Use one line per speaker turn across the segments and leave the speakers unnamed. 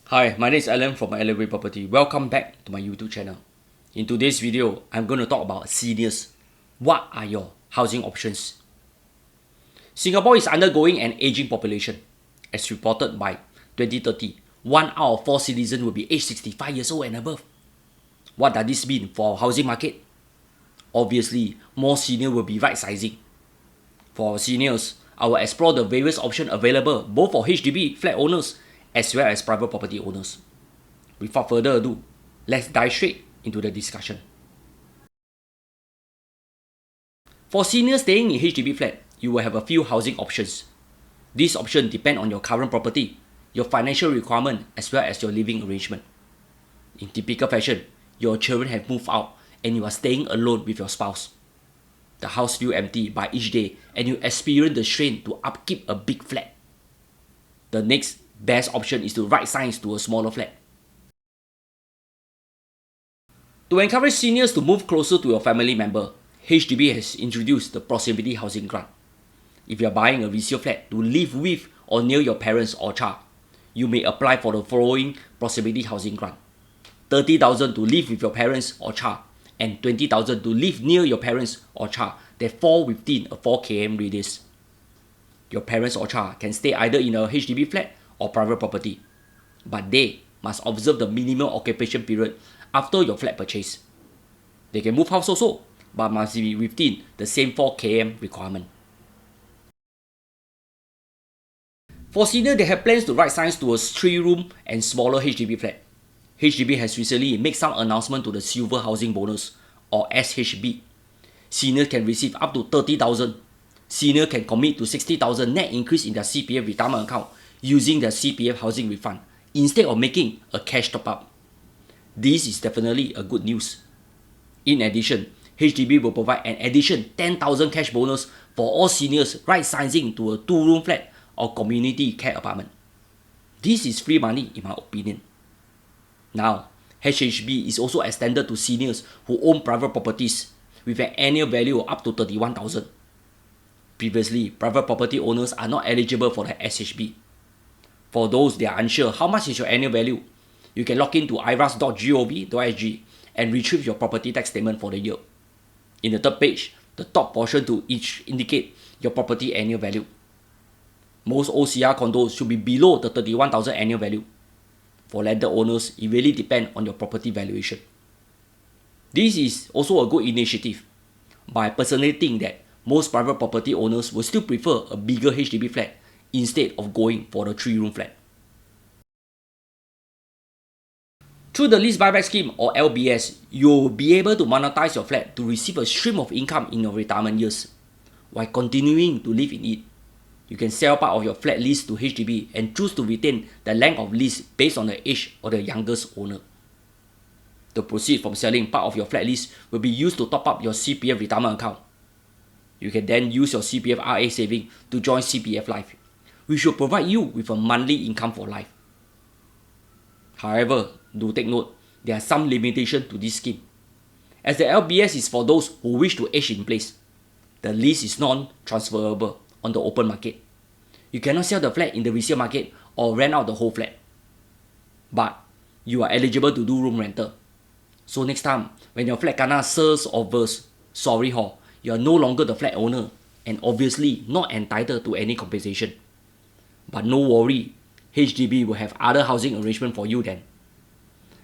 Hi, my name is Alan from Elevate Property. Welcome back to my YouTube channel. In today's video, I'm going to talk about seniors. What are your housing options? Singapore is undergoing an aging population. As reported by 2030, 1 out of 4 citizens will be aged 65 years old and above. What does this mean for our housing market? Obviously, more seniors will be right sizing. For our seniors, I will explore the various options available both for HDB flat owners as well as private property owners. Without further ado, let's dive straight into the discussion. For seniors staying in HDB flat, you will have a few housing options. These options depend on your current property, your financial requirement, as well as your living arrangement. In typical fashion, your children have moved out and you are staying alone with your spouse. The house feels empty by each day and you experience the strain to upkeep a big flat. The next best option is to right size to a smaller flat. To encourage seniors to move closer to your family member, HDB has introduced the Proximity Housing Grant. If you are buying a resale flat to live with or near your parents or child, you may apply for the following Proximity Housing Grant: 30,000 to live with your parents or child, and 20,000 to live near your parents or child that fall within a 4 km radius. Your parents or child can stay either in a HDB flat or private property, but they must observe the minimum occupation period after your flat purchase. They can move house also, but must be within the same 4 km requirement. For seniors that have plans to right size to a 3-room and smaller HDB flat, HDB has recently made some announcement to the Silver Housing Bonus or SHB. Seniors can receive up to 30,000. Seniors can commit to 60,000 net increase in their CPF retirement account using their CPF housing refund instead of making a cash top-up. This is definitely a good news. In addition, HDB will provide an additional 10,000 cash bonus for all seniors right sizing to a 2-room flat or community care apartment. This is free money in my opinion. Now, HHB is also extended to seniors who own private properties with an annual value of up to 31,000. Previously, private property owners are not eligible for the SHB. For those that are unsure how much is your annual value, you can log into iras.gov.sg and retrieve your property tax statement for the year. In the third page, the top portion to each indicate your property annual value. Most OCR condos should be below the 31,000 annual value. For landed owners, it really depends on your property valuation. This is also a good initiative, but I personally think that most private property owners will still prefer a bigger HDB flat instead of going for the 3-room flat. Through the Lease Buyback scheme or LBS, you will be able to monetize your flat to receive a stream of income in your retirement years. While continuing to live in it, you can sell part of your flat lease to HDB and choose to retain the length of lease based on the age of the youngest owner. The proceeds from selling part of your flat lease will be used to top up your CPF retirement account. You can then use your CPF RA saving to join CPF Life, which will provide you with a monthly income for life. However, do take note, there are some limitations to this scheme. As the LBS is for those who wish to age in place, the lease is non-transferable on the open market. You cannot sell the flat in the resale market or rent out the whole flat. But you are eligible to do room rental. So next time, when your flat kena sales or burst, sorry ho, you are no longer the flat owner and obviously not entitled to any compensation. But no worry, HDB will have other housing arrangement for you then.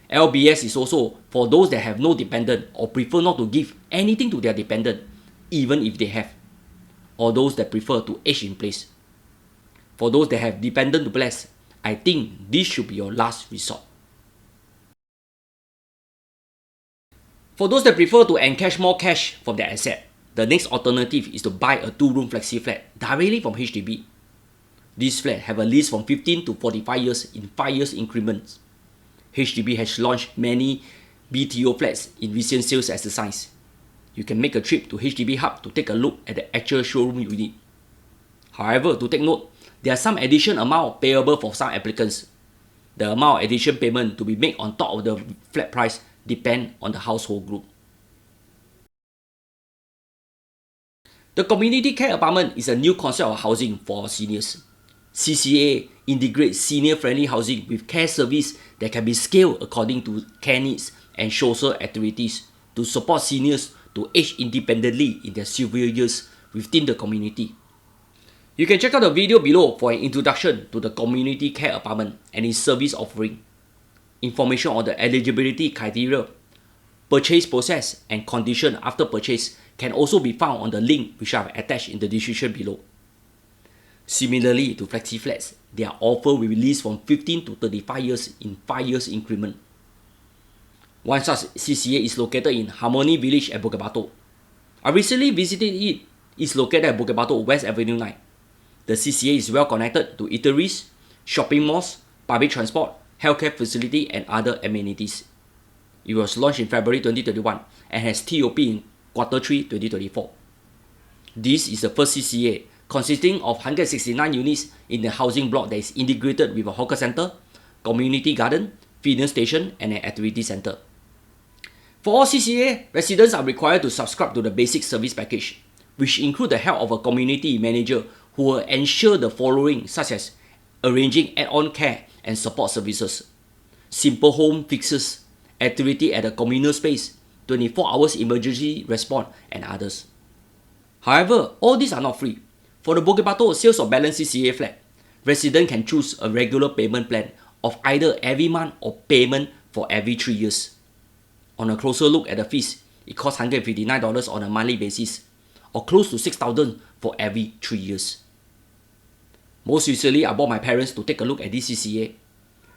LBS is also for those that have no dependent or prefer not to give anything to their dependent, even if they have, or those that prefer to age in place. For those that have dependent to bless, I think this should be your last resort. For those that prefer to encash more cash from their asset, the next alternative is to buy a 2-room flexi flat directly from HDB. These flats have a lease from 15 to 45 years in 5 years increments. HDB has launched many BTO flats in recent sales exercise. You can make a trip to HDB Hub to take a look at the actual showroom unit. However, to take note, there are some additional amount payable for some applicants. The amount of addition payment to be made on top of the flat price depend on the household group. The community care apartment is a new concept of housing for seniors. CCA integrates senior-friendly housing with care service that can be scaled according to care needs and social activities to support seniors to age independently in their silver years within the community. You can check out the video below for an introduction to the community care apartment and its service offering. Information on the eligibility criteria, purchase process and condition after purchase can also be found on the link which I have attached in the description below. Similarly to Flexi Flats, their offer will be leased from 15 to 35 years in 5 years increment. One such CCA is located in Harmony Village at Bukit Batok. I recently visited it. It's located at Bukit Batok West Avenue 9. The CCA is well connected to eateries, shopping malls, public transport, healthcare facility and other amenities. It was launched in February 2021 and has TOP in Q3 2024. This is the first CCA consisting of 169 units in the housing block that is integrated with a hawker center, community garden, fitness station and an activity center. For all CCA, residents are required to subscribe to the basic service package, which include the help of a community manager who will ensure the following such as arranging add-on care and support services, simple home fixes, activity at a communal space, 24 hours emergency response and others. However, all these are not free. For the Bukit Batok sales of balance CCA flat, residents can choose a regular payment plan of either every month or payment for every 3 years. On a closer look at the fees, it costs $159 on a monthly basis, or close to $6,000 for every 3 years. Most recently, I brought my parents to take a look at this CCA.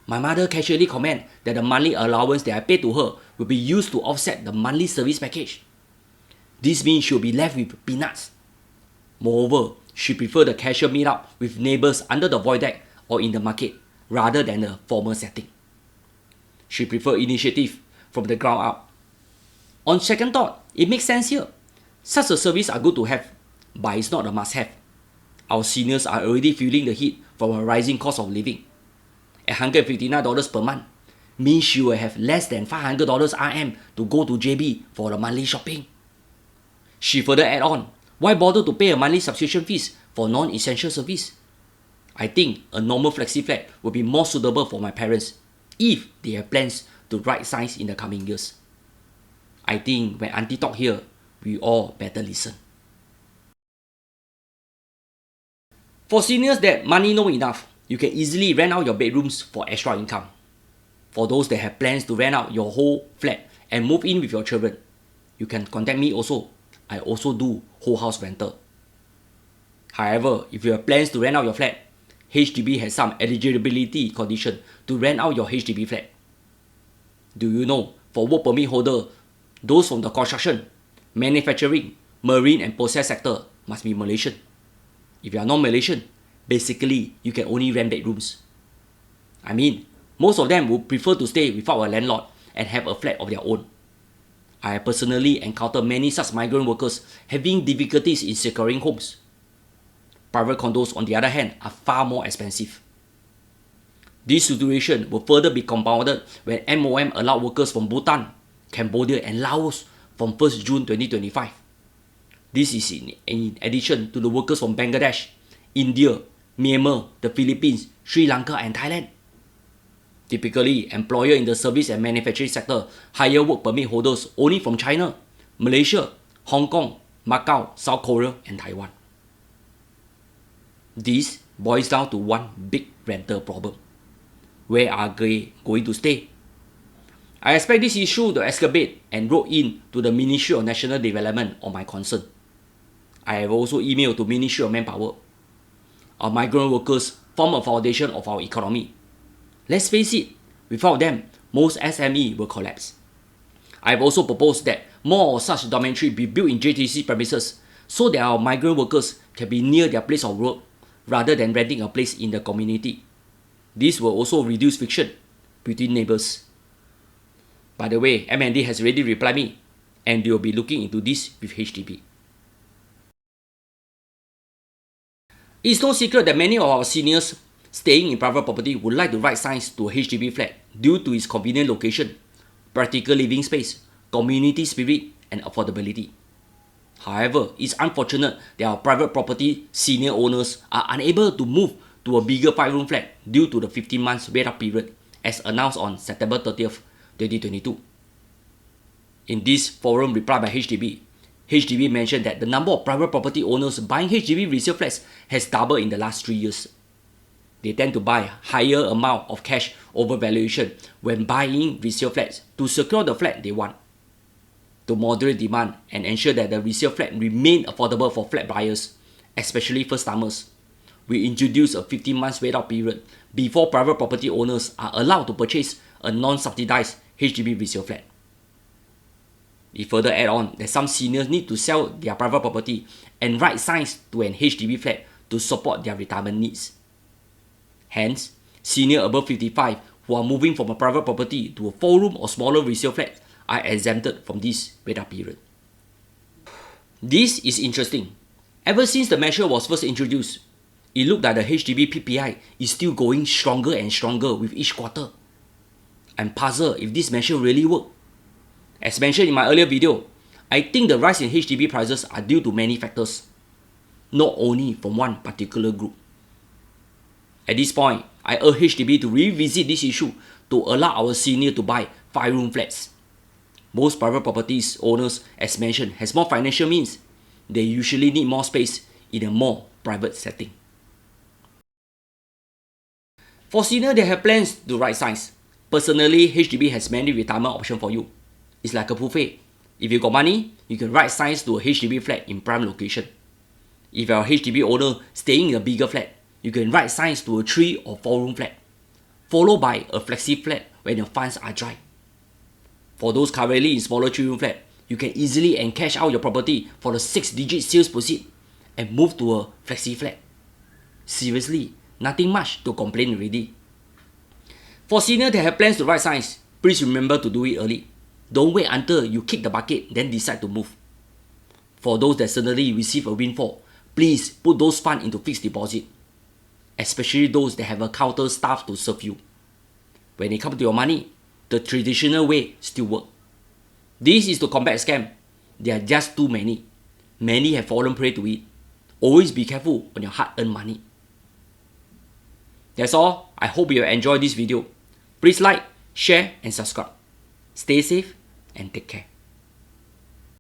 My mother casually commented that the monthly allowance that I paid to her will be used to offset the monthly service package. This means she'll be left with peanuts. Moreover, she preferred the casual meet-up with neighbors under the void deck or in the market rather than the formal setting. She preferred initiative from the ground up. On second thought, it makes sense here. Such a service are good to have, but it's not a must-have. Our seniors are already feeling the heat from a rising cost of living. At $159 per month, means she will have less than $500 RM to go to JB for the monthly shopping. She further add on, why bother to pay a monthly subscription fees for non-essential service? I think a normal flexi flat will be more suitable for my parents if they have plans to right size in the coming years. I think when Auntie talk here, we all better listen. For seniors that money no enough, you can easily rent out your bedrooms for extra income. For those that have plans to rent out your whole flat and move in with your children, you can contact me also. I also do whole house rental. However, if you have plans to rent out your flat, HDB has some eligibility condition to rent out your HDB flat. Do you know, for work permit holder, those from the construction, manufacturing, marine and process sector must be Malaysian. If you are non-Malaysian, basically you can only rent bedrooms. I mean, most of them would prefer to stay without a landlord and have a flat of their own. I have personally encountered many such migrant workers having difficulties in securing homes. Private condos, on the other hand, are far more expensive. This situation will further be compounded when MOM allowed workers from Bhutan, Cambodia and Laos from 1st June 2025. This is in addition to the workers from Bangladesh, India, Myanmar, the Philippines, Sri Lanka and Thailand. Typically, employers in the service and manufacturing sector hire work permit holders only from China, Malaysia, Hong Kong, Macau, South Korea and Taiwan. This boils down to one big rental problem. Where are they going to stay? I expect this issue to escalate and roll in to the Ministry of National Development on my concern. I have also emailed to Ministry of Manpower. Our migrant workers form a foundation of our economy. Let's face it, without them, most SME will collapse. I have also proposed that more of such dormitory be built in JTC premises so that our migrant workers can be near their place of work rather than renting a place in the community. This will also reduce friction between neighbors. By the way, M&D has already replied me and they will be looking into this with HDB. It's no secret that many of our seniors staying in private property would like to right size to a HDB flat due to its convenient location, practical living space, community spirit, and affordability. However, it's unfortunate that our private property senior owners are unable to move to a bigger 5-room flat due to the 15 months wait-out period as announced on September 30th, 2022. In this forum reply by HDB mentioned that the number of private property owners buying HDB resale flats has doubled in the last 3 years. They tend to buy higher amount of cash over valuation when buying resale flats to secure the flat they want. To moderate demand and ensure that the resale flat remain affordable for flat buyers, especially first-timers, we introduce a 15 months wait-out period before private property owners are allowed to purchase a non-subsidized HDB resale flat. It further add on that some seniors need to sell their private property and right-size to an HDB flat to support their retirement needs. Hence, seniors above 55 who are moving from a private property to a 4-room or smaller resale flat are exempted from this wait-out period. This is interesting. Ever since the measure was first introduced, it looked like the HDB PPI is still going stronger and stronger with each quarter. I'm puzzled if this measure really worked. As mentioned in my earlier video, I think the rise in HDB prices are due to many factors, not only from one particular group. At this point, I urge HDB to revisit this issue to allow our senior to buy 5-room flats. Most private properties owners, as mentioned, has more financial means. They usually need more space in a more private setting. For seniors that have plans to right size, personally, HDB has many retirement options for you. It's like a buffet. If you got money, you can right size to a HDB flat in prime location. If you're a HDB owner staying in a bigger flat, you can right size to a 3 or 4-room flat, followed by a Flexi Flat when your funds are dry. For those currently in smaller 3-room flat, you can easily encash out your property for the 6-digit sales proceed and move to a Flexi Flat. Seriously, nothing much to complain already. For seniors that have plans to right size, please remember to do it early. Don't wait until you kick the bucket then decide to move. For those that suddenly receive a windfall, please put those funds into fixed deposit, especially those that have a counter staff to serve you. When it comes to your money, the traditional way still works. This is to combat scam. There are just too many. Many have fallen prey to it. Always be careful on your hard-earned money. That's all. I hope you enjoyed this video. Please like, share and subscribe. Stay safe and take care.